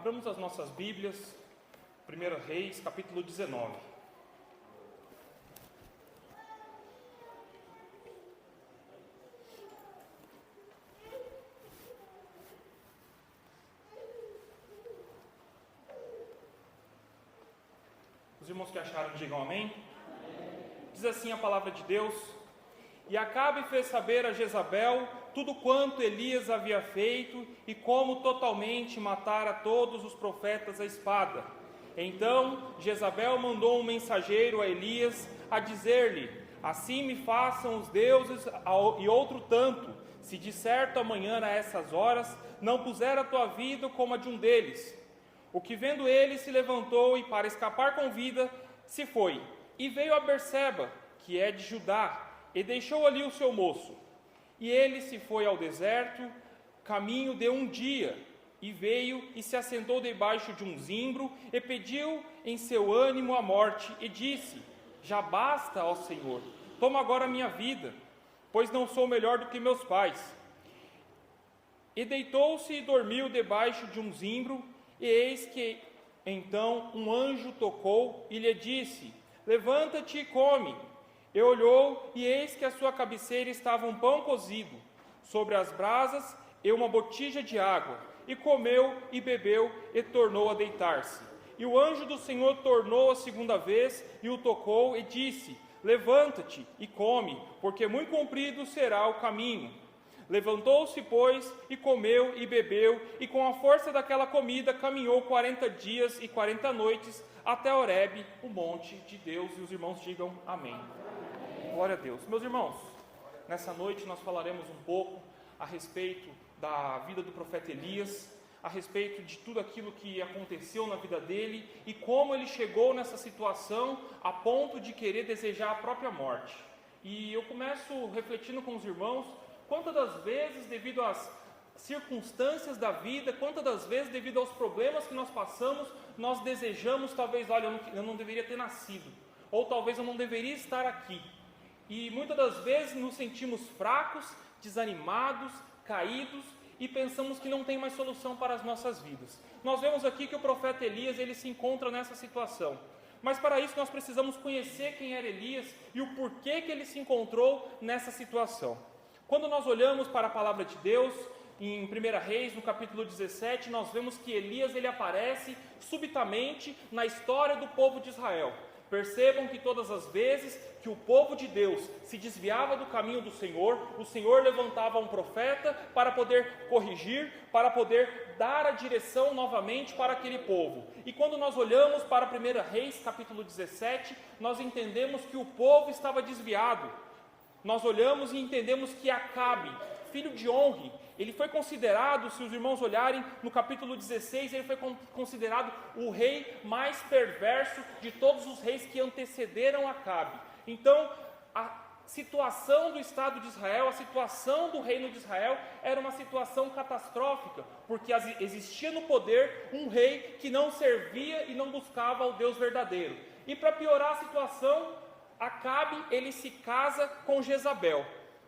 Abramos as nossas Bíblias, 1 Reis, capítulo 19. Os irmãos que acharam, digam amém. Diz assim a palavra de Deus: E Acabe fez saber a Jezabel tudo quanto Elias havia feito e como totalmente matara todos os profetas à espada. Então Jezabel mandou um mensageiro a Elias a dizer-lhe: Assim me façam os deuses e outro tanto, se de certo amanhã a essas horas não puser a tua vida como a de um deles. O que vendo ele se levantou e para escapar com vida se foi, e veio a Berseba, que é de Judá, e deixou ali o seu moço. E ele se foi ao deserto, caminho de um dia, e veio e se assentou debaixo de um zimbro, e pediu em seu ânimo a morte, e disse: Já basta, ó Senhor, toma agora a minha vida, pois não sou melhor do que meus pais. E deitou-se e dormiu debaixo de um zimbro, e eis que então um anjo tocou e lhe disse: Levanta-te e come. E olhou, e eis que à sua cabeceira estava um pão cozido, sobre as brasas e uma botija de água. E comeu e bebeu, e tornou a deitar-se. E o anjo do Senhor tornou a segunda vez, e o tocou, e disse: Levanta-te e come, porque muito comprido será o caminho. Levantou-se, pois, e comeu e bebeu, e com a força daquela comida caminhou 40 dias e 40 noites, até Horebe, o monte de Deus. E os irmãos digam amém. Glória a Deus. Meus irmãos, nessa noite nós falaremos um pouco a respeito da vida do profeta Elias, a respeito de tudo aquilo que aconteceu na vida dele e como ele chegou nessa situação a ponto de querer desejar a própria morte. E eu começo refletindo com os irmãos, quantas das vezes, devido às circunstâncias da vida, quantas das vezes, devido aos problemas que nós passamos, nós desejamos, talvez, olha, eu não deveria ter nascido, ou talvez eu não deveria estar aqui. E muitas das vezes nos sentimos fracos, desanimados, caídos e pensamos que não tem mais solução para as nossas vidas. Nós vemos aqui que o profeta Elias, ele se encontra nessa situação. Mas para isso nós precisamos conhecer quem era Elias e o porquê que ele se encontrou nessa situação. Quando nós olhamos para a palavra de Deus, em 1 Reis, no capítulo 17, nós vemos que Elias ele aparece subitamente na história do povo de Israel. Percebam que todas as vezes que o povo de Deus se desviava do caminho do Senhor, o Senhor levantava um profeta para poder corrigir, para poder dar a direção novamente para aquele povo. E quando nós olhamos para 1 Reis, capítulo 17, nós entendemos que o povo estava desviado. Nós olhamos e entendemos que Acabe, filho de Onri, ele foi considerado, se os irmãos olharem no capítulo 16, ele foi considerado o rei mais perverso de todos os reis que antecederam Acabe. Então, a situação do Estado de Israel, a situação do reino de Israel era uma situação catastrófica, porque existia no poder um rei que não servia e não buscava o Deus verdadeiro. E para piorar a situação, Acabe, ele se casa com Jezabel.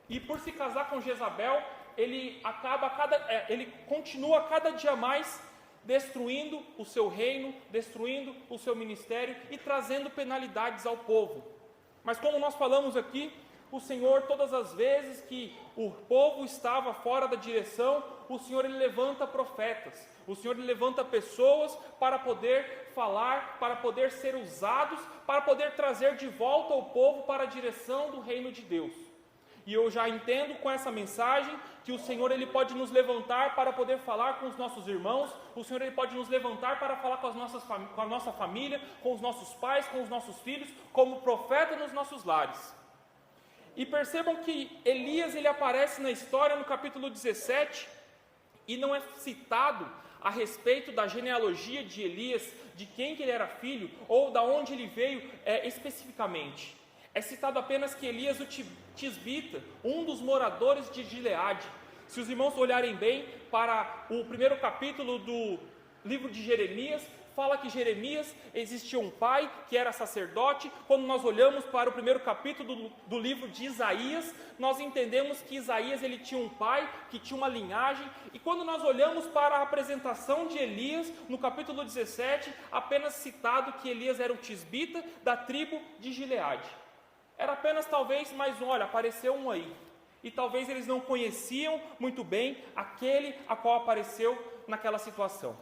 E por se casar com Jezabel, ele continua cada dia mais destruindo o seu reino, destruindo o seu ministério e trazendo penalidades ao povo. Mas como nós falamos aqui, o Senhor, todas as vezes que o povo estava fora da direção, o Senhor ele levanta profetas, o Senhor ele levanta pessoas para poder falar, para poder ser usados, para poder trazer de volta o povo para a direção do reino de Deus. E eu já entendo com essa mensagem que o Senhor ele pode nos levantar para poder falar com os nossos irmãos, o Senhor ele pode nos levantar para falar com a nossa família, com os nossos pais, com os nossos filhos, como profeta nos nossos lares. E percebam que Elias ele aparece na história no capítulo 17 e não é citado a respeito da genealogia de Elias, de quem que ele era filho ou da onde ele veio especificamente. É citado apenas que Elias, o tisbita, um dos moradores de Gileade. Se os irmãos olharem bem para o primeiro capítulo do livro de Jeremias, fala que Jeremias existia um pai que era sacerdote. Quando nós olhamos para o primeiro capítulo do livro de Isaías, nós entendemos que Isaías ele tinha um pai, que tinha uma linhagem. E quando nós olhamos para a apresentação de Elias, no capítulo 17, apenas citado que Elias era o tisbita da tribo de Gileade. Era apenas talvez mais um, olha, apareceu um aí. E talvez eles não conheciam muito bem aquele a qual apareceu naquela situação.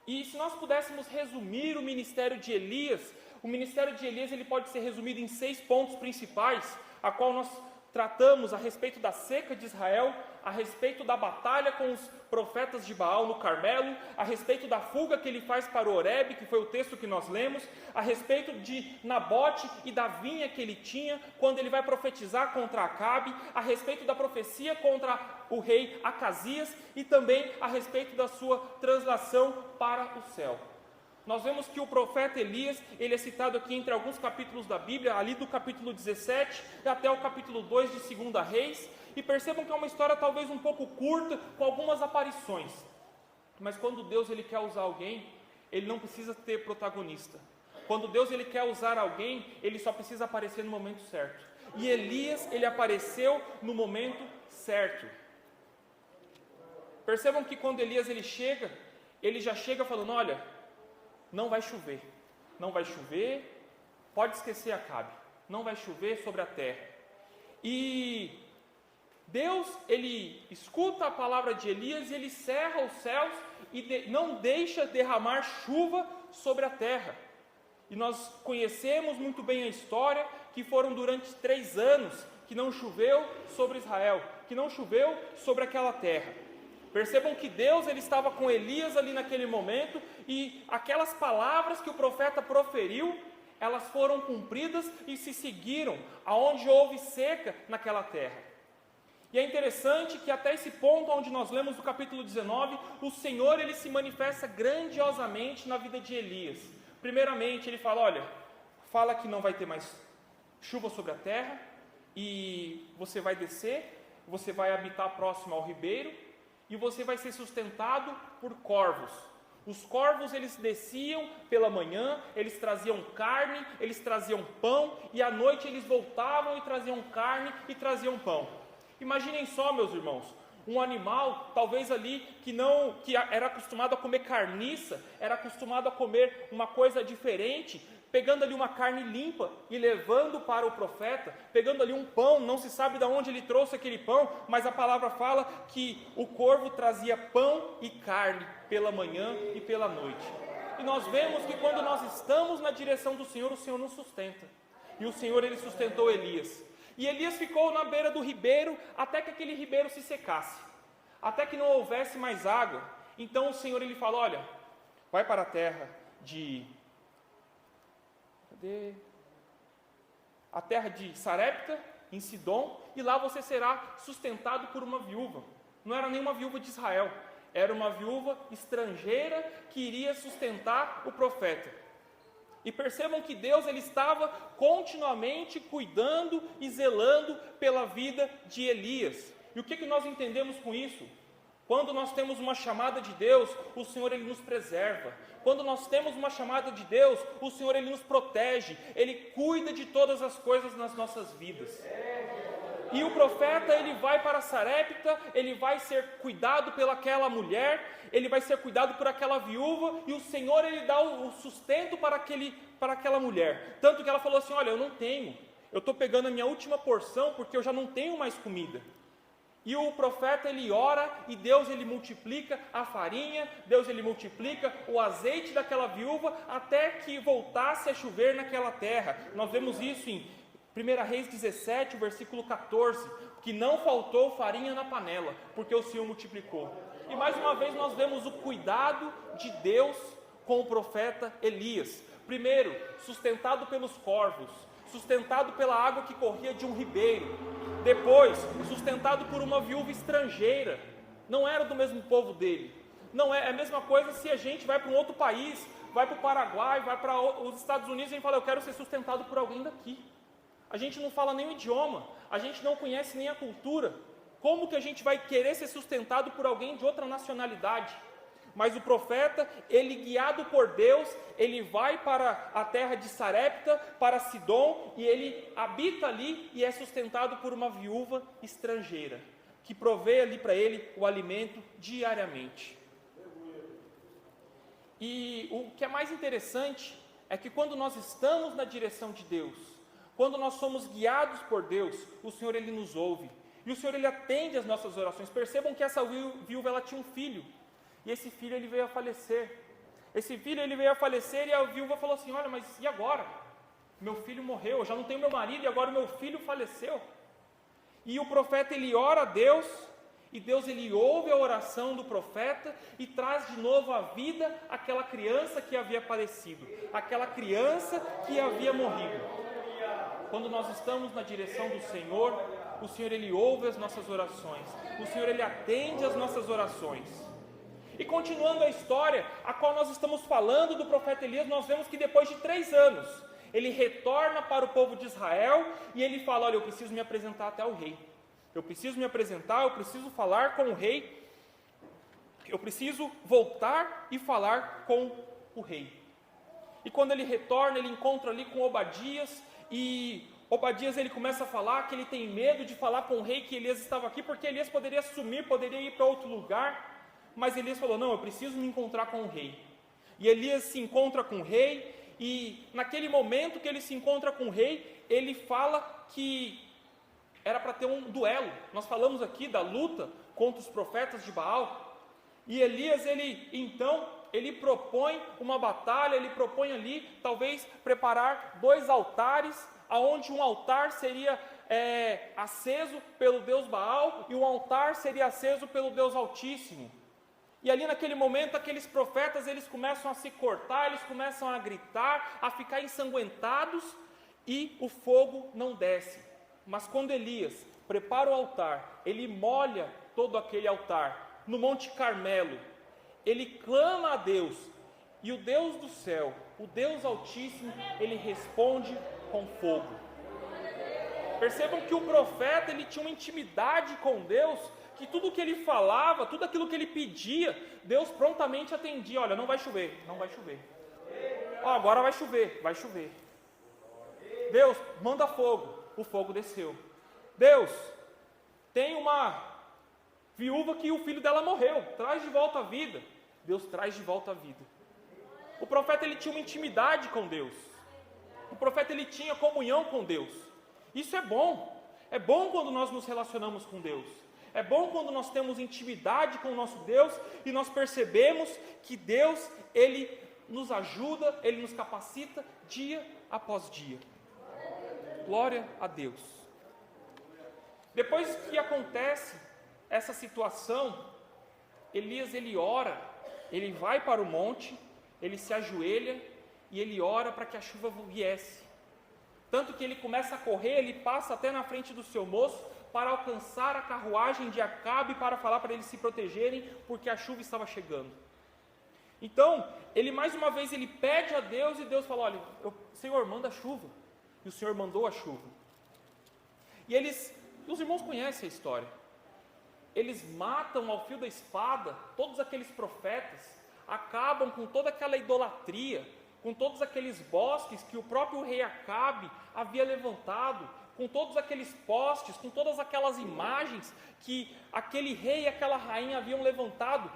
E se nós pudéssemos resumir o ministério de Elias, o ministério de Elias ele pode ser resumido em 6 pontos principais, a qual nós tratamos a respeito da seca de Israel, a respeito da batalha com os profetas de Baal no Carmelo, a respeito da fuga que ele faz para o Horebe, que foi o texto que nós lemos, a respeito de Nabote e da vinha que ele tinha, quando ele vai profetizar contra Acabe, a respeito da profecia contra o rei Acasias e também a respeito da sua translação para o céu. Nós vemos que o profeta Elias, ele é citado aqui entre alguns capítulos da Bíblia, ali do capítulo 17 até o capítulo 2 de 2 Reis, e percebam que é uma história talvez um pouco curta, com algumas aparições. Mas quando Deus ele quer usar alguém, ele não precisa ter protagonista. Quando Deus ele quer usar alguém, ele só precisa aparecer no momento certo. E Elias, ele apareceu no momento certo. Percebam que quando Elias ele já chega falando, olha, não vai chover, pode esquecer Acabe, não vai chover sobre a terra. E Deus, ele escuta a palavra de Elias e ele cerra os céus e não deixa derramar chuva sobre a terra. E nós conhecemos muito bem a história, que foram durante 3 anos que não choveu sobre Israel, que não choveu sobre aquela terra. Percebam que Deus ele estava com Elias ali naquele momento e aquelas palavras que o profeta proferiu, elas foram cumpridas e se seguiram aonde houve seca naquela terra. E é interessante que até esse ponto onde nós lemos no capítulo 19, o Senhor ele se manifesta grandiosamente na vida de Elias. Primeiramente ele fala, olha, fala que não vai ter mais chuva sobre a terra e você vai descer, você vai habitar próximo ao ribeiro, e você vai ser sustentado por corvos. Os corvos eles desciam pela manhã, eles traziam carne, eles traziam pão, e à noite eles voltavam e traziam carne e traziam pão. Imaginem só, meus irmãos, um animal, talvez ali que era acostumado a comer carniça, era acostumado a comer uma coisa diferente, pegando ali uma carne limpa e levando para o profeta, pegando ali um pão, não se sabe de onde ele trouxe aquele pão, mas a palavra fala que o corvo trazia pão e carne pela manhã e pela noite. E nós vemos que quando nós estamos na direção do Senhor, o Senhor nos sustenta. E o Senhor ele sustentou Elias. E Elias ficou na beira do ribeiro até que aquele ribeiro se secasse, até que não houvesse mais água. Então o Senhor ele falou, olha, vai para a terra a terra de Sarepta, em Sidom, e lá você será sustentado por uma viúva. Não era nenhuma viúva de Israel, era uma viúva estrangeira que iria sustentar o profeta. E percebam que Deus ele estava continuamente cuidando e zelando pela vida de Elias. E o que nós entendemos com isso? Quando nós temos uma chamada de Deus, o Senhor ele nos preserva. Quando nós temos uma chamada de Deus, o Senhor ele nos protege. Ele cuida de todas as coisas nas nossas vidas. E o profeta ele vai para Sarepta, ele vai ser cuidado pelaquela mulher, ele vai ser cuidado por aquela viúva, e o Senhor ele dá o sustento para aquela mulher. Tanto que ela falou assim, olha, eu não tenho, eu estou pegando a minha última porção porque eu já não tenho mais comida. E o profeta ele ora e Deus ele multiplica a farinha, Deus ele multiplica o azeite daquela viúva até que voltasse a chover naquela terra. Nós vemos isso em 1 Reis 17, versículo 14, que não faltou farinha na panela, porque o Senhor multiplicou. E mais uma vez nós vemos o cuidado de Deus com o profeta Elias. Primeiro, sustentado pelos corvos, sustentado pela água que corria de um ribeiro. Depois, sustentado por uma viúva estrangeira, não era do mesmo povo dele. Não é a mesma coisa se a gente vai para um outro país, vai para o Paraguai, vai para os Estados Unidos e a gente fala, eu quero ser sustentado por alguém daqui. A gente não fala nem o idioma, a gente não conhece nem a cultura. Como que a gente vai querer ser sustentado por alguém de outra nacionalidade? Mas o profeta, ele guiado por Deus, ele vai para a terra de Sarepta, para Sidom, e ele habita ali e é sustentado por uma viúva estrangeira, que provê ali para ele o alimento diariamente. E o que é mais interessante é que quando nós estamos na direção de Deus, quando nós somos guiados por Deus, o Senhor ele nos ouve. E o Senhor ele atende às nossas orações. Percebam que essa viúva ela tinha um filho. E esse filho ele veio a falecer. Esse filho ele veio a falecer e a viúva falou assim: olha, mas e agora? Meu filho morreu, eu já não tenho meu marido e agora meu filho faleceu. E o profeta ele ora a Deus, e Deus ele ouve a oração do profeta e traz de novo à vida aquela criança que havia falecido, aquela criança que havia morrido. Quando nós estamos na direção do Senhor, o Senhor ele ouve as nossas orações, o Senhor ele atende às nossas orações. E continuando a história a qual nós estamos falando do profeta Elias, nós vemos que depois de 3 anos, ele retorna para o povo de Israel e ele fala: olha, eu preciso me apresentar até o rei. Eu preciso me apresentar, eu preciso falar com o rei, eu preciso voltar e falar com o rei. E quando ele retorna, ele encontra ali com Obadias, e Obadias ele começa a falar que ele tem medo de falar com o rei que Elias estava aqui, porque Elias poderia sumir, poderia ir para outro lugar, mas Elias falou: não, eu preciso me encontrar com o rei. E Elias se encontra com o rei, e naquele momento que ele se encontra com o rei, ele fala que era para ter um duelo. Nós falamos aqui da luta contra os profetas de Baal. E Elias, ele propõe uma batalha, ele propõe ali, talvez, preparar 2 altares, aonde um altar seria aceso pelo Deus Baal, e um altar seria aceso pelo Deus Altíssimo. E ali naquele momento, aqueles profetas, eles começam a se cortar, eles começam a gritar, a ficar ensanguentados, e o fogo não desce. Mas quando Elias prepara o altar, ele molha todo aquele altar no Monte Carmelo, ele clama a Deus, e o Deus do céu, o Deus Altíssimo, ele responde com fogo. Percebam que o profeta, ele tinha uma intimidade com Deus, que tudo que ele falava, tudo aquilo que ele pedia, Deus prontamente atendia. Olha, não vai chover, não vai chover. Agora vai chover, vai chover. Deus, manda fogo. O fogo desceu. Deus, tem uma viúva que o filho dela morreu, traz de volta a vida. Deus traz de volta a vida. O profeta ele tinha uma intimidade com Deus. O profeta ele tinha comunhão com Deus. Isso é bom. É bom quando nós nos relacionamos com Deus. É bom quando nós temos intimidade com o nosso Deus e nós percebemos que Deus ele nos ajuda, ele nos capacita dia após dia. Glória a Deus. Depois que acontece essa situação, Elias ele ora, ele vai para o monte, ele se ajoelha e ele ora para que a chuva viesse. Tanto que ele começa a correr, ele passa até na frente do seu moço para alcançar a carruagem de Acabe, para falar para eles se protegerem, porque a chuva estava chegando. Então, ele mais uma vez ele pede a Deus e Deus fala: olha, Senhor, manda chuva. E o Senhor mandou a chuva. E os irmãos conhecem a história. Eles matam ao fio da espada todos aqueles profetas, acabam com toda aquela idolatria, com todos aqueles bosques que o próprio rei Acabe havia levantado, com todos aqueles postes, com todas aquelas imagens que aquele rei e aquela rainha haviam levantado.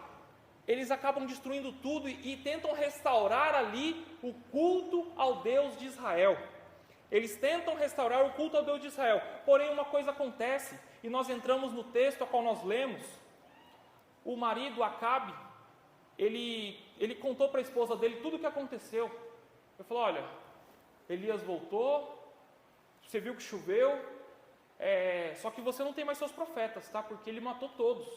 Eles acabam destruindo tudo e tentam restaurar ali o culto ao Deus de Israel. Eles tentam restaurar o culto ao Deus de Israel. Porém, uma coisa acontece, e nós entramos no texto a qual nós lemos. O marido Acabe, ele contou para a esposa dele tudo o que aconteceu. Ele falou: olha, Elias voltou, você viu que choveu, só que você não tem mais seus profetas, tá? Porque ele matou todos.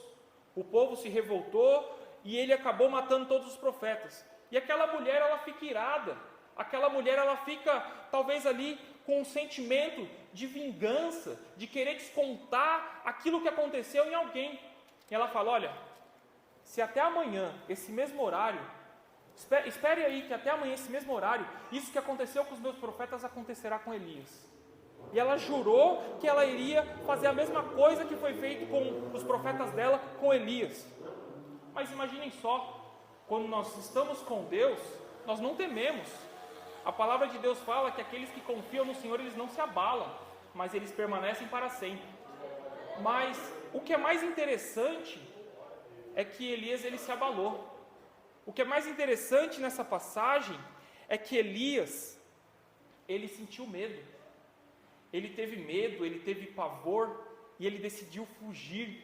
O povo se revoltou e ele acabou matando todos os profetas. E aquela mulher, ela fica irada. Aquela mulher, ela fica talvez ali com um sentimento de vingança, de querer descontar aquilo que aconteceu em alguém. E ela fala: olha, se até amanhã, esse mesmo horário, espere aí que até amanhã, esse mesmo horário, isso que aconteceu com os meus profetas acontecerá com Elias. E ela jurou que ela iria fazer a mesma coisa que foi feito com os profetas dela, com Elias. Mas imaginem só, quando nós estamos com Deus, nós não tememos. A palavra de Deus fala que aqueles que confiam no Senhor, eles não se abalam, mas eles permanecem para sempre. Mas o que é mais interessante é que Elias, ele se abalou. O que é mais interessante nessa passagem é que Elias, ele sentiu medo. Ele teve medo, ele teve pavor e ele decidiu fugir.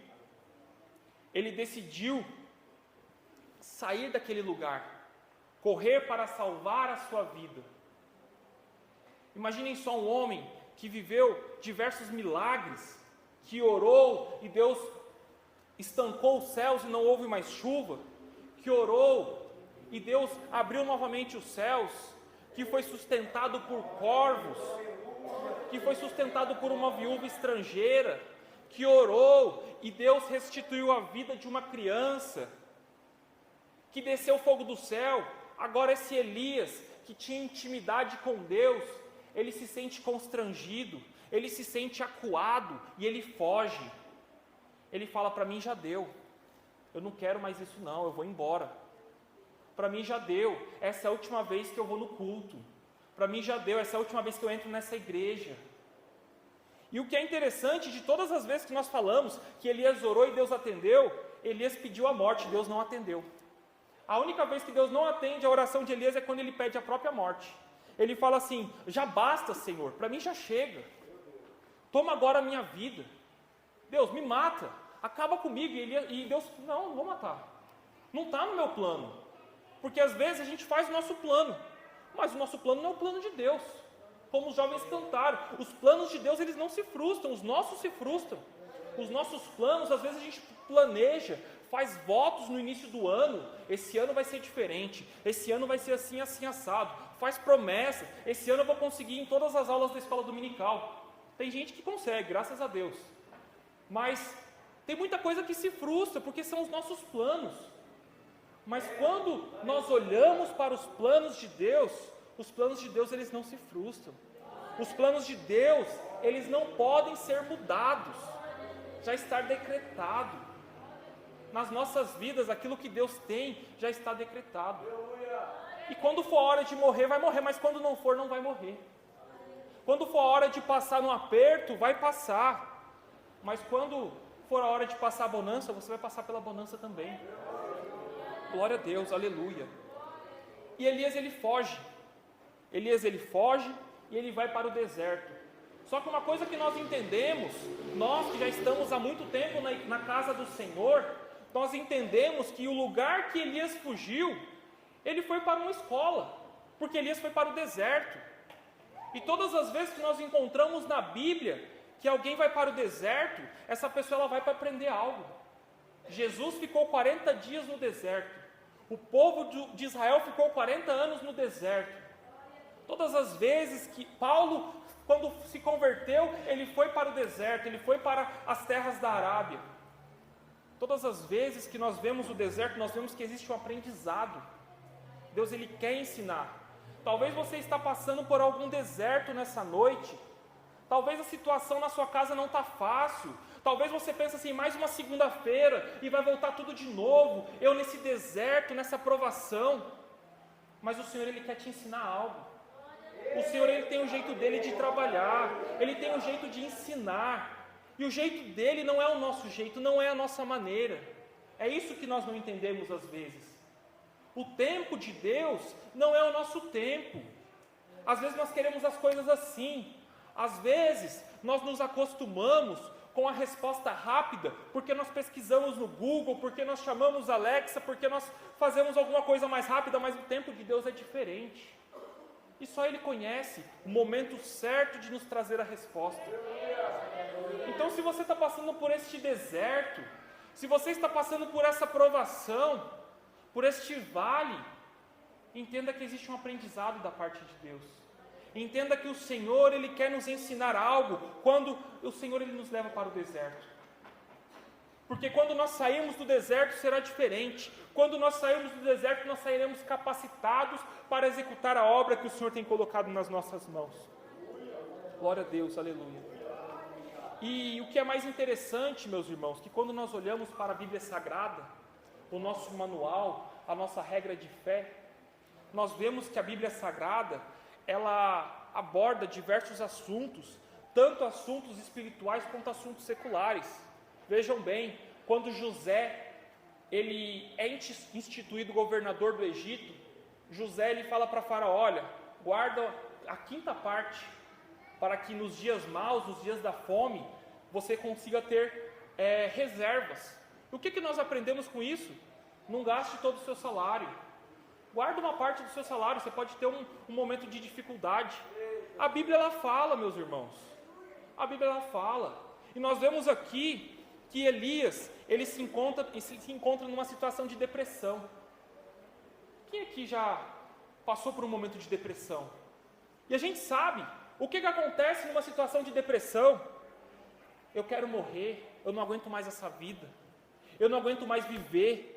Ele decidiu sair daquele lugar, correr para salvar a sua vida. Imaginem só um homem que viveu diversos milagres, que orou e Deus estancou os céus e não houve mais chuva, que orou e Deus abriu novamente os céus, que foi sustentado por corvos, que foi sustentado por uma viúva estrangeira, que orou e Deus restituiu a vida de uma criança, que desceu fogo do céu. Agora esse Elias, que tinha intimidade com Deus, ele se sente constrangido, ele se sente acuado e ele foge. Ele fala: para mim já deu, eu não quero mais isso não, eu vou embora. Para mim já deu, essa é a última vez que eu vou no culto. Para mim já deu, essa é a última vez que eu entro nessa igreja. E o que é interessante, de todas as vezes que nós falamos que Elias orou e Deus atendeu, Elias pediu a morte, Deus não atendeu. A única vez que Deus não atende a oração de Elias é quando ele pede a própria morte. Ele fala assim: já basta, Senhor, para mim já chega. Toma agora a minha vida. Deus, me mata, acaba comigo. E Deus: não vou matar. Não está no meu plano. Porque às vezes a gente faz o nosso plano, mas o nosso plano não é o plano de Deus. Como os jovens cantaram, os planos de Deus, eles não se frustram, os nossos se frustram. Os nossos planos, às vezes a gente planeja, faz votos no início do ano: esse ano vai ser diferente, esse ano vai ser assim, assim, assado. Faz promessa: esse ano eu vou conseguir ir em todas as aulas da escola dominical. Tem gente que consegue, graças a Deus. Mas tem muita coisa que se frustra, porque são os nossos planos. Mas quando nós olhamos para os planos de Deus, os planos de Deus, eles não se frustram. Os planos de Deus, eles não podem ser mudados. Já está decretado. Nas nossas vidas, aquilo que Deus tem, já está decretado. E quando for a hora de morrer, vai morrer, mas quando não for, não vai morrer. Quando for a hora de passar no aperto, vai passar. Mas quando for a hora de passar a bonança, você vai passar pela bonança também. Glória a Deus, aleluia. E Elias, ele foge. Elias, ele foge e ele vai para o deserto. Só que uma coisa que nós entendemos, nós que já estamos há muito tempo na casa do Senhor, nós entendemos que o lugar que Elias fugiu, ele foi para uma escola, porque Elias foi para o deserto. E todas as vezes que nós encontramos na Bíblia que alguém vai para o deserto, essa pessoa ela vai para aprender algo. Jesus ficou 40 dias no deserto. O povo de Israel ficou 40 anos no deserto. Todas as vezes que Paulo, quando se converteu, ele foi para o deserto, ele foi para as terras da Arábia. Todas as vezes que nós vemos o deserto, nós vemos que existe um aprendizado. Deus, ele quer ensinar. Talvez você está passando por algum deserto nessa noite. Talvez a situação na sua casa não está fácil. Talvez você pense assim: mais uma segunda-feira e vai voltar tudo de novo. Eu nesse deserto, nessa provação. Mas o Senhor, ele quer te ensinar algo. O Senhor, ele tem um jeito dele de trabalhar. Ele tem um jeito de ensinar. E o jeito dele não é o nosso jeito, não é a nossa maneira. É isso que nós não entendemos às vezes. O tempo de Deus não é o nosso tempo. Às vezes nós queremos as coisas assim. Às vezes nós nos acostumamos com a resposta rápida, porque nós pesquisamos no Google, porque nós chamamos Alexa, porque nós fazemos alguma coisa mais rápida, mas o tempo de Deus é diferente. E só Ele conhece o momento certo de nos trazer a resposta. Então, se você está passando por este deserto, se você está passando por essa provação, por este vale, entenda que existe um aprendizado da parte de Deus. Entenda que o Senhor, Ele quer nos ensinar algo quando o Senhor, Ele nos leva para o deserto. Porque quando nós sairmos do deserto será diferente. Quando nós sairmos do deserto, nós sairemos capacitados para executar a obra que o Senhor tem colocado nas nossas mãos. Glória a Deus, aleluia. E o que é mais interessante, meus irmãos, que quando nós olhamos para a Bíblia Sagrada, o nosso manual, a nossa regra de fé, nós vemos que a Bíblia Sagrada, ela aborda diversos assuntos, tanto assuntos espirituais quanto assuntos seculares. Vejam bem, quando José, ele é instituído governador do Egito, José ele fala para Faraó, olha, guarda a quinta parte, para que nos dias maus, nos dias da fome, você consiga ter reservas. E o que nós aprendemos com isso? Não gaste todo o seu salário. Guarda uma parte do seu salário, você pode ter um momento de dificuldade. A Bíblia ela fala, meus irmãos. A Bíblia ela fala. E nós vemos aqui que Elias, ele se encontra numa situação de depressão. Quem aqui já passou por um momento de depressão? E a gente sabe o que acontece numa situação de depressão. Eu quero morrer, eu não aguento mais essa vida, eu não aguento mais viver.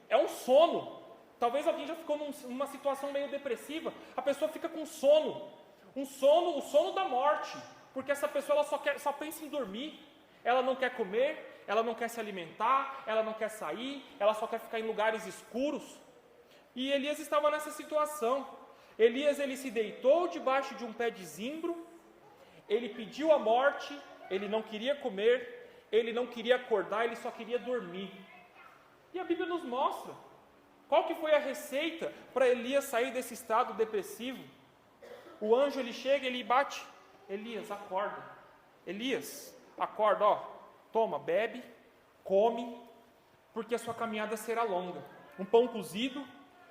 É um sono. Talvez alguém já ficou numa situação meio depressiva, a pessoa fica com sono, o sono da morte, porque essa pessoa ela só pensa em dormir, ela não quer comer, ela não quer se alimentar, ela não quer sair, ela só quer ficar em lugares escuros. E Elias estava nessa situação. Elias ele se deitou debaixo de um pé de zimbro, ele pediu a morte, ele não queria comer, ele não queria acordar, ele só queria dormir. E a Bíblia nos mostra qual que foi a receita para Elias sair desse estado depressivo. O anjo ele chega, ele bate, Elias, acorda. Elias, acorda, ó, toma, bebe, come, porque a sua caminhada será longa. Um pão cozido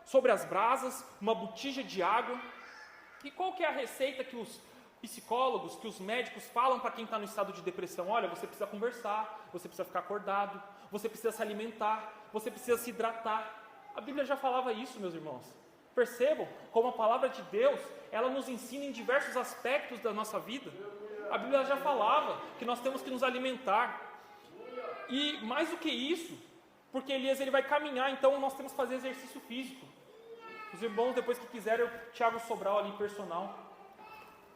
sobre as brasas, uma botija de água. E qual que é a receita que os psicólogos, que os médicos falam para quem está no estado de depressão? Olha, você precisa conversar, você precisa ficar acordado, você precisa se alimentar, você precisa se hidratar. A Bíblia já falava isso, meus irmãos. Percebam como a palavra de Deus, ela nos ensina em diversos aspectos da nossa vida. A Bíblia já falava que nós temos que nos alimentar. E mais do que isso, porque Elias ele vai caminhar, então nós temos que fazer exercício físico. Os irmãos, depois que quiserem, o Thiago Sobral ali, personal,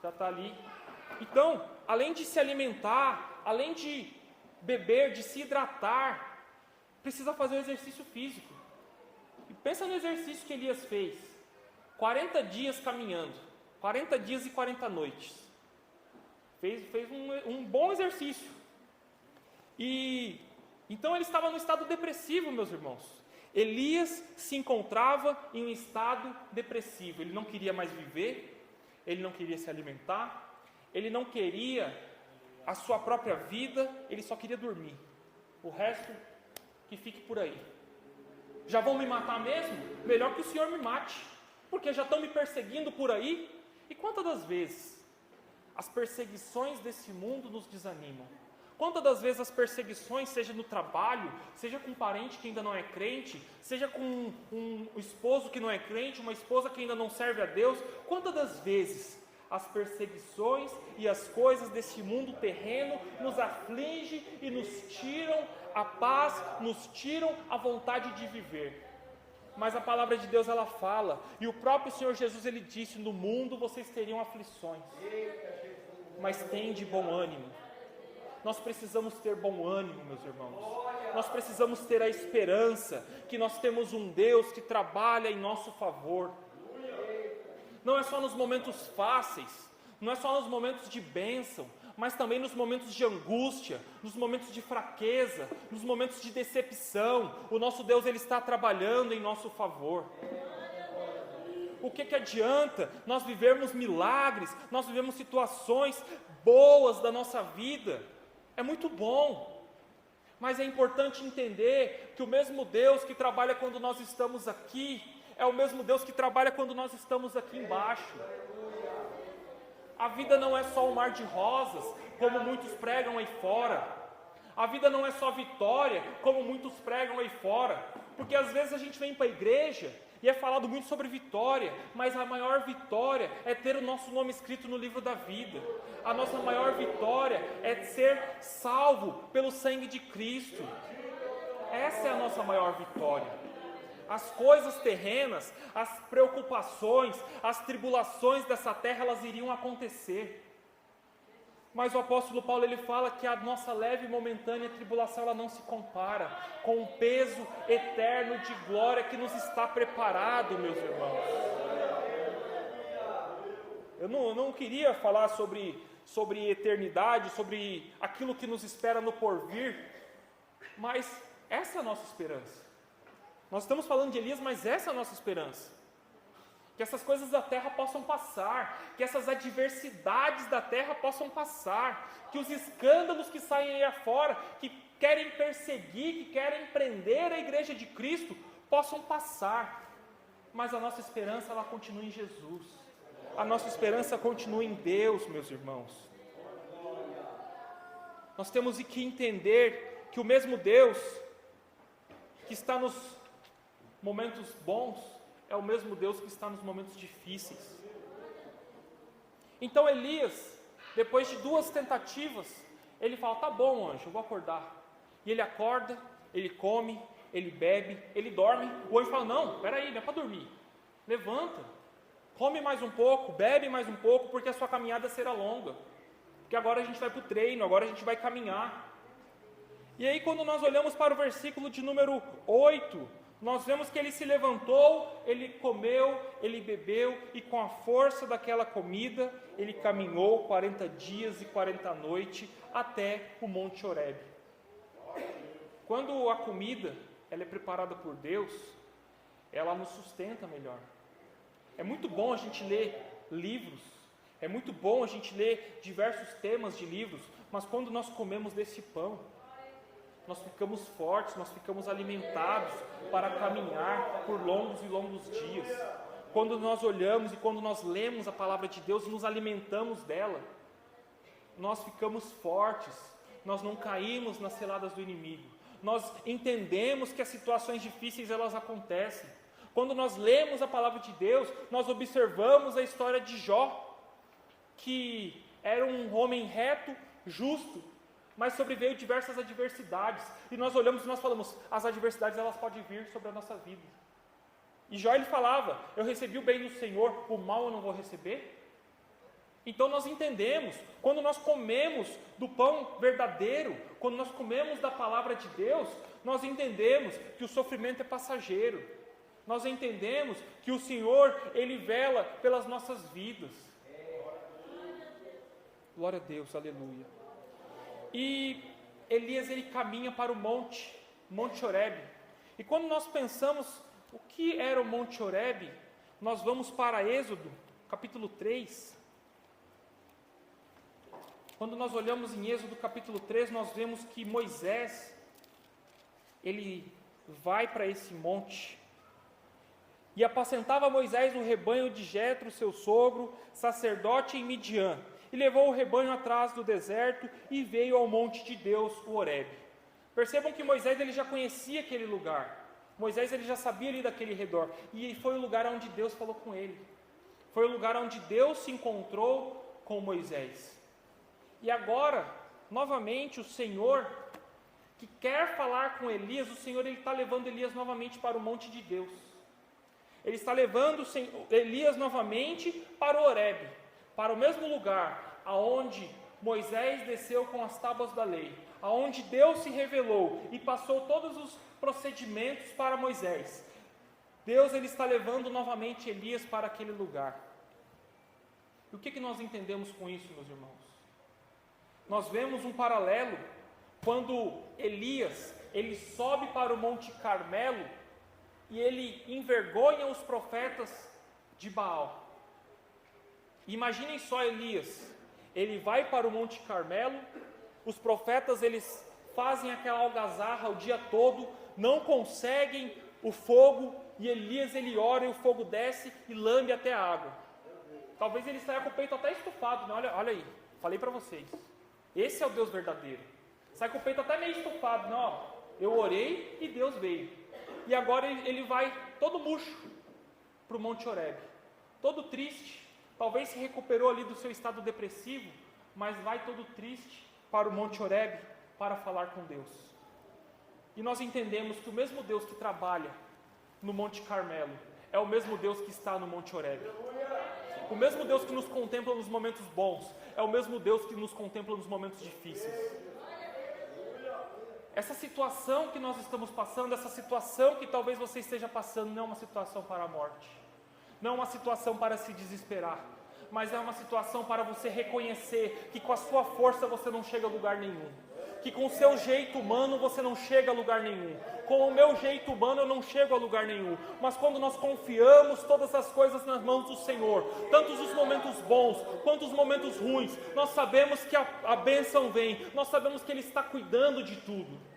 já está ali. Então, além de se alimentar, além de beber, de se hidratar, precisa fazer o exercício físico. E pensa no exercício que Elias fez. 40 dias caminhando, 40 dias e 40 noites. Fez um bom exercício. E então ele estava no estado depressivo, meus irmãos. Elias se encontrava em um estado depressivo. Ele não queria mais viver, ele não queria se alimentar, ele não queria a sua própria vida, ele só queria dormir. O resto que fique por aí. Já vão me matar mesmo? Melhor que o Senhor me mate, porque já estão me perseguindo por aí. E quantas das vezes as perseguições desse mundo nos desanimam? Quantas das vezes as perseguições, seja no trabalho, seja com um parente que ainda não é crente, seja com um esposo que não é crente, uma esposa que ainda não serve a Deus, quantas das vezes as perseguições e as coisas desse mundo terreno nos afligem e nos tiram a paz, nos tiram a vontade de viver. Mas a palavra de Deus ela fala, e o próprio Senhor Jesus ele disse, no mundo vocês teriam aflições, mas tende bom ânimo. Nós precisamos ter bom ânimo, meus irmãos. Nós precisamos ter a esperança que nós temos um Deus que trabalha em nosso favor. Não é só nos momentos fáceis, não é só nos momentos de bênção, mas também nos momentos de angústia, nos momentos de fraqueza, nos momentos de decepção. O nosso Deus ele está trabalhando em nosso favor. O que adianta nós vivermos milagres, nós vivemos situações boas da nossa vida? É muito bom, mas é importante entender que o mesmo Deus que trabalha quando nós estamos aqui, é o mesmo Deus que trabalha quando nós estamos aqui embaixo. A vida não é só um mar de rosas, como muitos pregam aí fora. A vida não é só vitória, como muitos pregam aí fora. Porque às vezes a gente vem para a igreja e é falado muito sobre vitória, mas a maior vitória é ter o nosso nome escrito no livro da vida. A nossa maior vitória é ser salvo pelo sangue de Cristo. Essa é a nossa maior vitória. As coisas terrenas, as preocupações, as tribulações dessa terra, elas iriam acontecer. Mas o apóstolo Paulo, ele fala que a nossa leve e momentânea tribulação, ela não se compara com o peso eterno de glória que nos está preparado, meus irmãos. Eu não queria falar sobre eternidade, sobre aquilo que nos espera no porvir, mas essa é a nossa esperança. Nós estamos falando de Elias, mas essa é a nossa esperança. Que essas coisas da terra possam passar, que essas adversidades da terra possam passar, que os escândalos que saem aí afora, que querem perseguir, que querem prender a igreja de Cristo, possam passar. Mas a nossa esperança, ela continua em Jesus. A nossa esperança continua em Deus, meus irmãos. Nós temos que entender que o mesmo Deus que está nos momentos bons é o mesmo Deus que está nos momentos difíceis. Então Elias, depois de 2 tentativas, ele fala, tá bom, anjo, eu vou acordar. E ele acorda, ele come, ele bebe, ele dorme. O anjo fala, não, peraí, não é para dormir. Levanta, come mais um pouco, bebe mais um pouco, porque a sua caminhada será longa. Porque agora a gente vai para o treino, agora a gente vai caminhar. E aí quando nós olhamos para o versículo de número 8, nós vemos que ele se levantou, ele comeu, ele bebeu, e com a força daquela comida, ele caminhou 40 dias e 40 noites até o Monte Horebe. Quando a comida ela é preparada por Deus, ela nos sustenta melhor. É muito bom a gente ler livros, é muito bom a gente ler diversos temas de livros, mas quando nós comemos desse pão, nós ficamos fortes, nós ficamos alimentados para caminhar por longos e longos dias. Quando nós olhamos e quando nós lemos a palavra de Deus e nos alimentamos dela, nós ficamos fortes, nós não caímos nas ciladas do inimigo. Nós entendemos que as situações difíceis elas acontecem. Quando nós lemos a palavra de Deus, nós observamos a história de Jó, que era um homem reto, justo, mas sobreveio diversas adversidades, e nós olhamos e nós falamos, as adversidades elas podem vir sobre a nossa vida. E Jó ele falava, eu recebi o bem do Senhor, o mal eu não vou receber. Então nós entendemos, quando nós comemos do pão verdadeiro, quando nós comemos da palavra de Deus, nós entendemos que o sofrimento é passageiro. Nós entendemos que o Senhor, Ele vela pelas nossas vidas. Glória a Deus, aleluia. E Elias ele caminha para o Monte Horebe. E quando nós pensamos o que era o Monte Horebe, nós vamos para Êxodo, capítulo 3. Quando nós olhamos em Êxodo capítulo 3, nós vemos que Moisés, ele vai para esse monte. E apacentava Moisés o rebanho de Jetro, seu sogro, sacerdote em Midian. E levou o rebanho atrás do deserto e veio ao monte de Deus, o Horebe. Percebam que Moisés ele já conhecia aquele lugar. Moisés ele já sabia ali daquele redor. E foi o lugar onde Deus falou com ele. Foi o lugar onde Deus se encontrou com Moisés. E agora, novamente, o Senhor, que quer falar com Elias, o Senhor ele está levando Elias novamente para o monte de Deus. Ele está levando Elias novamente para o Horebe, para o mesmo lugar aonde Moisés desceu com as tábuas da lei, aonde Deus se revelou e passou todos os procedimentos para Moisés. Deus ele está levando novamente Elias para aquele lugar. E o que nós entendemos com isso, meus irmãos? Nós vemos um paralelo quando Elias ele sobe para o Monte Carmelo e ele envergonha os profetas de Baal. Imaginem só Elias, ele vai para o Monte Carmelo, os profetas eles fazem aquela algazarra o dia todo, não conseguem o fogo, e Elias ele ora e o fogo desce e lambe até a água. Talvez ele saia com o peito até estufado, né? Olha aí, falei para vocês, esse é o Deus verdadeiro. Sai com o peito até meio estufado, não, eu orei e Deus veio. E agora ele vai todo murcho para o Monte Horebe, todo triste. Talvez se recuperou ali do seu estado depressivo, mas vai todo triste para o Monte Horebe para falar com Deus. E nós entendemos que o mesmo Deus que trabalha no Monte Carmelo é o mesmo Deus que está no Monte Horebe. O mesmo Deus que nos contempla nos momentos bons, é o mesmo Deus que nos contempla nos momentos difíceis. Essa situação que nós estamos passando, essa situação que talvez você esteja passando, não é uma situação para a morte, não é uma situação para se desesperar, mas é uma situação para você reconhecer que com a sua força você não chega a lugar nenhum, que com o seu jeito humano você não chega a lugar nenhum, com o meu jeito humano eu não chego a lugar nenhum, mas quando nós confiamos todas as coisas nas mãos do Senhor, tanto os momentos bons quanto os momentos ruins, nós sabemos que a bênção vem, nós sabemos que Ele está cuidando de tudo.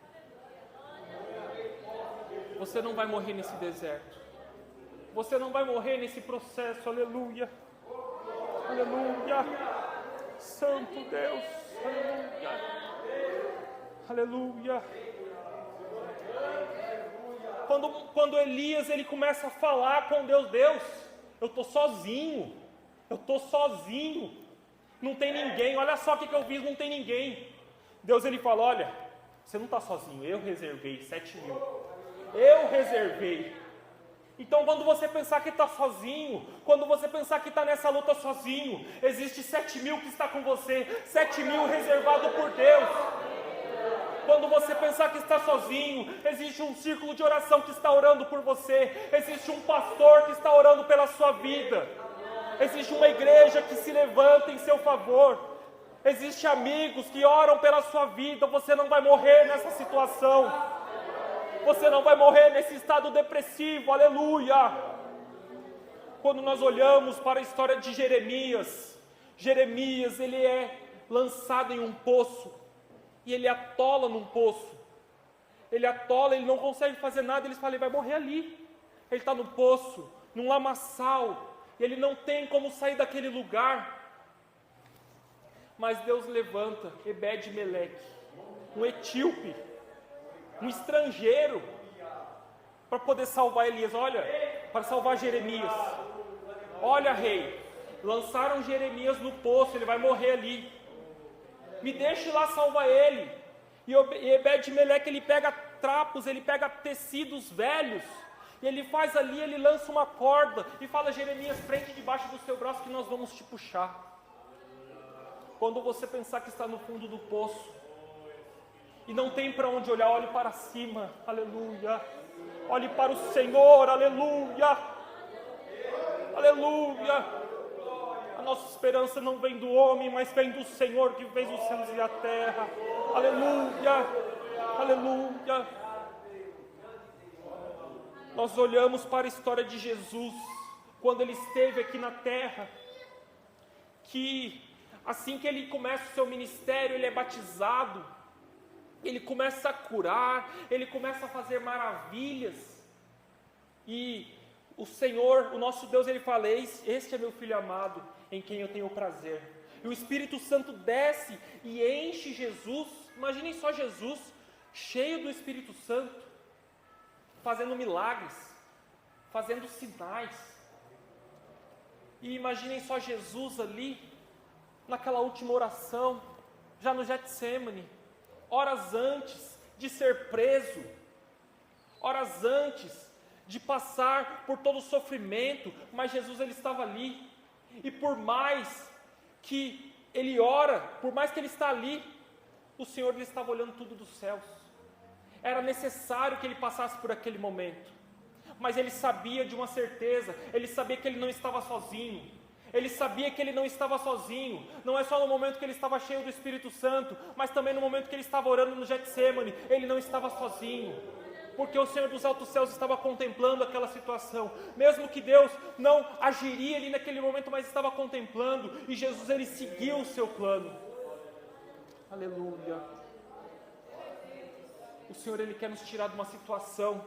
Você não vai morrer nesse deserto, você não vai morrer nesse processo, aleluia, aleluia, Santo Deus, aleluia. Aleluia. Quando Elias ele começa a falar com Deus, eu estou sozinho, não tem ninguém, olha só o que eu fiz, não tem ninguém. Deus ele fala, olha, você não está sozinho, eu reservei 7.000, eu reservei. Então quando você pensar que está sozinho, quando você pensar que está nessa luta sozinho, existe 7.000 que está com você, 7.000 reservado por Deus. Quando você pensar que está sozinho, existe um círculo de oração que está orando por você, existe um pastor que está orando pela sua vida, existe uma igreja que se levanta em seu favor, existe amigos que oram pela sua vida. Você não vai morrer nessa situação, você não vai morrer nesse estado depressivo, aleluia. Quando nós olhamos para a história de Jeremias, ele é lançado em um poço, e ele atola num poço, ele não consegue fazer nada, eles falam, ele vai morrer ali, ele está no poço, num lamaçal, e ele não tem como sair daquele lugar, mas Deus levanta Ebed-Meleque, um etíope, um estrangeiro, para poder salvar Elias, para salvar Jeremias. Olha, rei, lançaram Jeremias no poço, ele vai morrer ali, me deixe lá salvar ele. E Ebed-Meleque ele pega trapos, ele pega tecidos velhos, e ele faz ali, ele lança uma corda e fala, Jeremias, prende debaixo do seu braço que nós vamos te puxar. Quando você pensar que está no fundo do poço e não tem para onde olhar, olhe para cima, aleluia, olhe para o Senhor, aleluia, aleluia. A nossa esperança não vem do homem, mas vem do Senhor que fez os céus e a terra. Aleluia, aleluia. Nós olhamos para a história de Jesus, quando Ele esteve aqui na terra, que assim que Ele começa o seu ministério, Ele é batizado, Ele começa a curar, Ele começa a fazer maravilhas, e o Senhor, o nosso Deus, Ele fala, este é meu Filho amado, em quem eu tenho prazer. E o Espírito Santo desce e enche Jesus. Imaginem só Jesus, cheio do Espírito Santo, fazendo milagres, fazendo sinais. E imaginem só Jesus ali, naquela última oração, já no Getsemane, horas antes de ser preso, horas antes de passar por todo o sofrimento, mas Jesus ele estava ali. E por mais que ele ora, por mais que ele está ali, o Senhor ele estava olhando tudo dos céus. Era necessário que ele passasse por aquele momento, mas ele sabia de uma certeza, ele sabia que ele não estava sozinho, ele sabia que ele não estava sozinho, não é só no momento que ele estava cheio do Espírito Santo, mas também no momento que ele estava orando no Getsemane, ele não estava sozinho. Porque o Senhor dos altos céus estava contemplando aquela situação, mesmo que Deus não agiria ali naquele momento, mas estava contemplando, e Jesus ele seguiu o seu plano, aleluia. O Senhor ele quer nos tirar de uma situação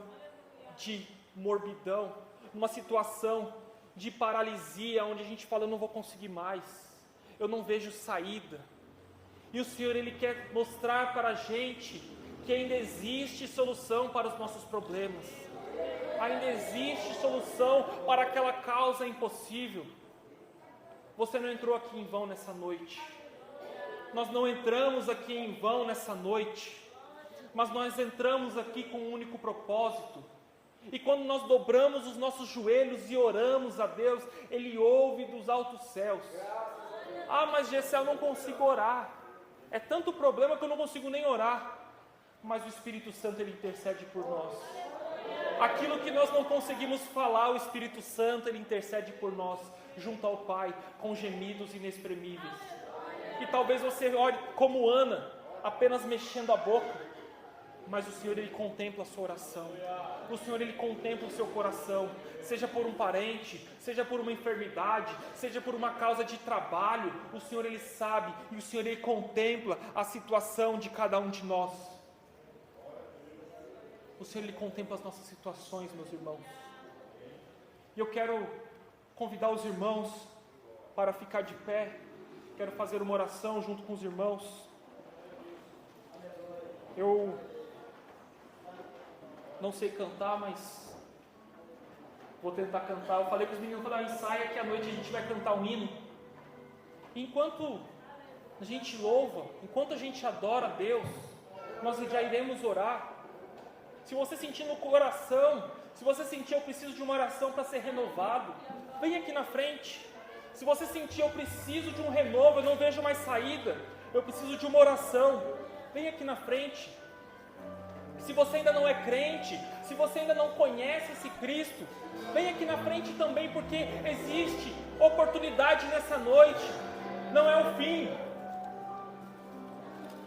de morbidão, uma situação de paralisia, onde a gente fala, eu não vou conseguir mais, eu não vejo saída, e o Senhor ele quer mostrar para a gente que ainda existe solução para os nossos problemas, ainda existe solução para aquela causa impossível. Você não entrou aqui em vão nessa noite, nós não entramos aqui em vão nessa noite, mas nós entramos aqui com um único propósito, E quando nós dobramos os nossos joelhos e oramos a Deus, Ele ouve dos altos céus. Ah, mas Gessé, eu não consigo orar. É tanto problema que eu não consigo nem orar. Mas o Espírito Santo, Ele intercede por nós. Aquilo que nós não conseguimos falar, o Espírito Santo, Ele intercede por nós, junto ao Pai, com gemidos inexprimíveis. E talvez você ore como Ana, apenas mexendo a boca, mas o Senhor, Ele contempla a sua oração. O Senhor, Ele contempla o seu coração, seja por um parente, seja por uma enfermidade, seja por uma causa de trabalho. O Senhor, Ele sabe, e o Senhor, Ele contempla a situação de cada um de nós. O Senhor, Ele contempla as nossas situações, meus irmãos. E eu quero convidar os irmãos para ficar de pé. Quero fazer uma oração junto com os irmãos. Eu não sei cantar, mas vou tentar cantar. Eu falei para os meninos, ensaia que à noite a gente vai cantar um hino. Enquanto a gente louva, enquanto a gente adora a Deus, nós já iremos orar. Se você sentir no coração, se você sentir eu preciso de uma oração para ser renovado, vem aqui na frente. Se você sentir eu preciso de um renovo, eu não vejo mais saída, eu preciso de uma oração, vem aqui na frente. Se você ainda não é crente, se você ainda não conhece esse Cristo, vem aqui na frente também, porque existe oportunidade nessa noite, não é o fim.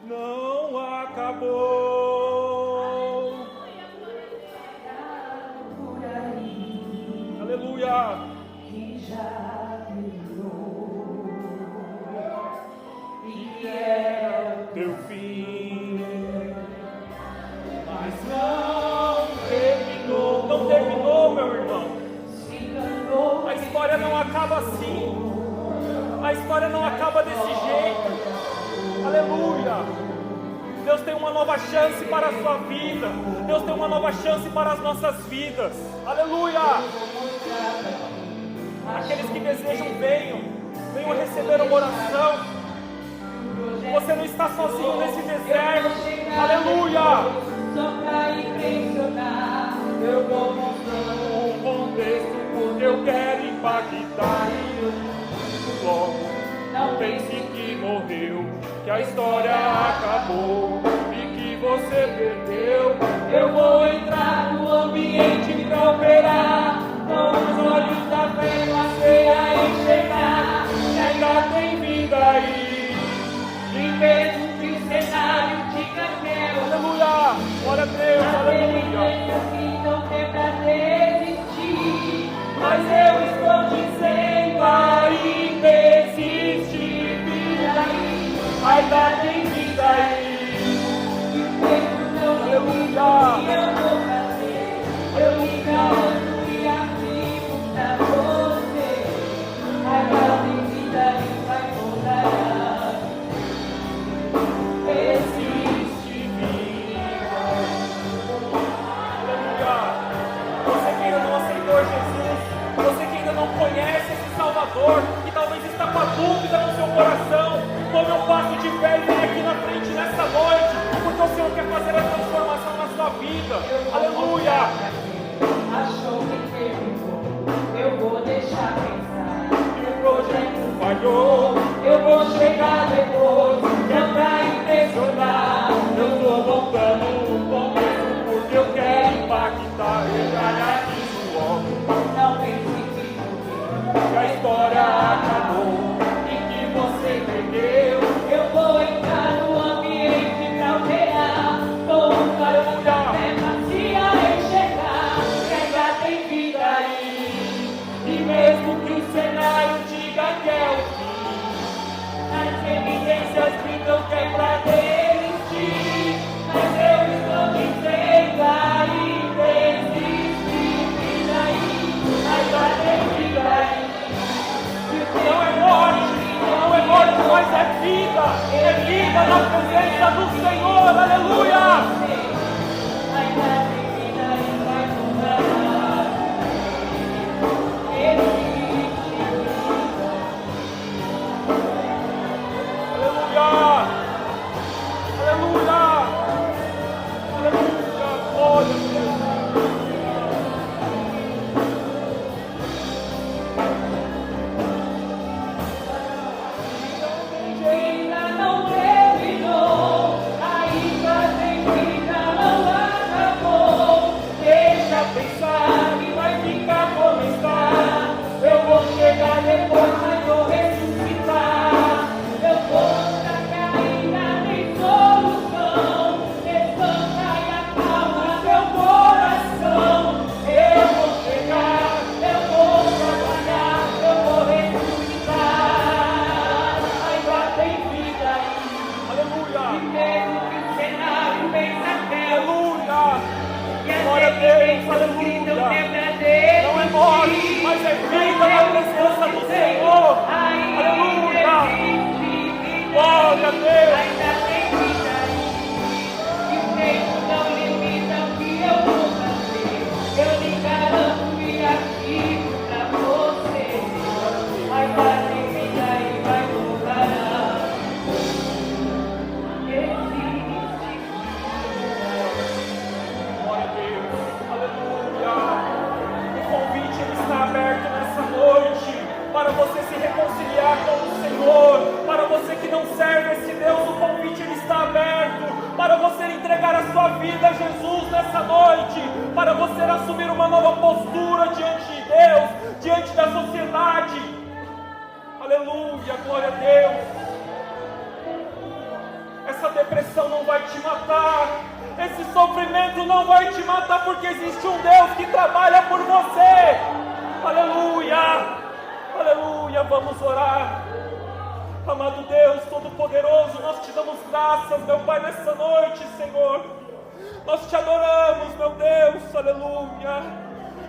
Não acabou. Aleluia. Que já terminou e é o Teu fim, mas não terminou. Não terminou, meu irmão. A história não acaba assim. A história não acaba desse jeito. Aleluia. Deus tem uma nova chance para a sua vida. Deus tem uma nova chance para as nossas vidas. Aleluia. Aqueles que desejam, venham receber uma oração. Você não está sozinho nesse deserto. Aleluia. Só para impressionar, eu vou mostrando O contexto, porque eu quero impactar. Logo, não pense que morreu, que a história acabou e que você perdeu. Eu vou entrar no ambiente pra operar, com os olhos da fé passei a enxergar que ainda tem vida aí, e mesmo que o cenário diga que Aleluia, glória a Deus, aleluia. que não tem pra desistir, mas eu estou dizendo ainda existe vida aí, ainda tem vida aí. Aleluia. Eu me garanto e afirmo pra você, ainda tem vida e vai voltar. Existe vida. Aleluia. Você que ainda não aceitou Jesus, você que ainda não conhece esse Salvador, que talvez está com a dúvida no seu coração, tome um passo de fé e vem aqui na frente nessa noite, porque o Senhor quer fazer a transformação na sua vida. Aleluia. Achou que terminou, eu vou deixar pensar. E o projeto falhou, Eu vou chegar depois, não pra impressionar. eu estou voltando no começo, porque eu quero impactar. Eu já disse logo Não pense que a história acabou e que você perdeu. Eu vou entrar no ambiente pra operar, com o calor da fé vazia enxergar que ainda tem vida aí. e mesmo que o cenário diga que é o fim, fazer assumir uma nova postura diante de Deus, diante da sociedade. Aleluia, glória a Deus. Essa depressão não vai te matar, esse sofrimento não vai te matar, porque existe um Deus que trabalha por você. Aleluia, aleluia, vamos orar. Amado Deus Todo-Poderoso, nós te damos graças, meu Pai, nessa noite, Senhor. Nós te adoramos, meu Deus, aleluia.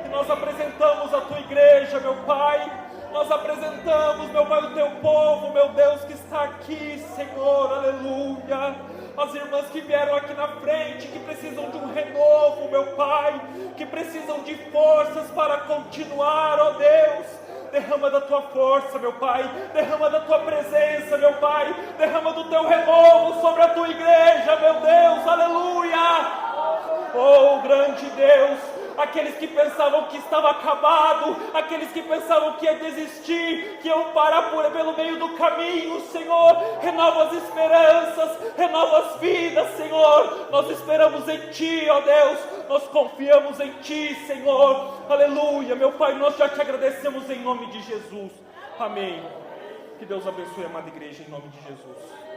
E nós apresentamos a tua igreja, meu Pai. Nós apresentamos, meu Pai, o teu povo, meu Deus, que está aqui, Senhor, aleluia. As irmãs que vieram aqui na frente, que precisam de um renovo, meu Pai, que precisam de forças para continuar, ó Deus. Derrama da tua força, meu Pai, derrama da tua presença, meu Pai, derrama do teu renovo sobre a tua igreja, meu Deus, aleluia. Oh, grande Deus, aqueles que pensavam que estava acabado, aqueles que pensavam que ia desistir, que iam parar pelo meio do caminho, Senhor, renova as esperanças, renova as vidas, Senhor. Nós esperamos em Ti, ó Deus, nós confiamos em Ti, Senhor, aleluia, meu Pai, nós já te agradecemos em nome de Jesus, amém. Que Deus abençoe a amada igreja em nome de Jesus.